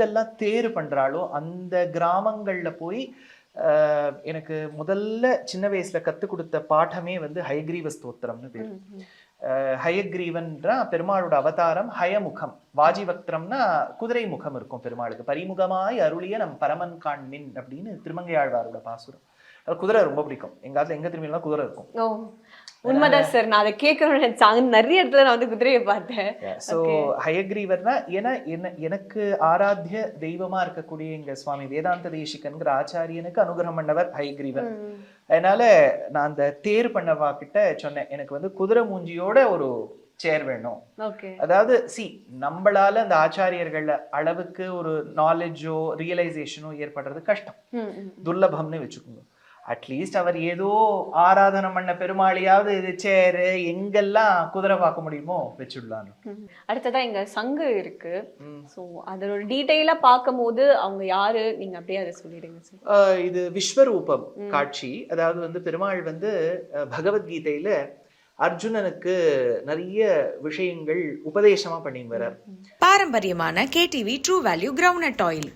எங்கெல்லாம் தேர் பண்றாளோ அந்த கிராமங்கள்ல போய் எனக்கு முதல்ல சின்ன வயசுல கத்து கொடுத்த பாடமே வந்து ஹயக்ரீவ ஸ்தோத்திரம்னு பேர். ஹயக்ரீவன்றா பெருமாளோட அவதாரம். ஹயமுகம் வாஜிவக்திரம்னா குதிரை முகம் இருக்கும் பெருமாளுக்கு. பரிமுகமாய் அருளிய நம் பரமன் காண்மின் அப்படின்னு திருமங்கையாழ்வாரோட பாசுரம். குதிரை ரொம்ப பிடிக்கும். எங்க ஆத்துல எங்க திரும்பினா குதிரை இருக்கும். உண்மைதான் சார், நான் அதை கேட்கணும்னு நிறைய இடத்துல நான் வந்து குதிரையை பார்த்தேன். சோ ஹயக்ரீவர்னா எனக்கு ஆராத்திய தெய்வமா இருக்கக்கூடிய எங்க சுவாமி வேதாந்த தேசிகன்கிற ஆச்சாரியனுக்கு அனுகிரகம் பண்ணவர் ஹயக்ரீவர். அதனால நான் அந்த தேர் பண்ணவா கிட்ட சொன்னேன், எனக்கு வந்து குதிரை மூஞ்சியோட ஒரு சேர் வேணும். அதாவது நம்மளால அந்த ஆச்சாரியர்கள் அளவுக்கு ஒரு நாலேஜோ ரியலைசேஷனோ ஏற்படுறது கஷ்டம், துர்லபம்னு வச்சுக்கோங்க. அட்லீஸ்ட் அவர் ஏதோ ஆராதனை பண்ண பெருமாளையாவது இது சேரு எங்கெல்லாம் குதிரை பார்க்க முடியுமோ வச்சுடலாம். அடுத்ததான் இங்க சங்கு இருக்கு. சோ அதோட டீடைலா பார்க்கும் போது அவங்க யாரு, நீங்க அப்படியே அதை சொல்லிடுங்க சார். இது விஸ்வரூபம் காட்சி. அதாவது வந்து பெருமாள் வந்து பகவத்கீதையில அர்ஜுனனுக்கு நிறைய விஷயங்கள் உபதேசமா பண்ணின்னு வர்றார். பாரம்பரியமான KTV true value groundnut oil.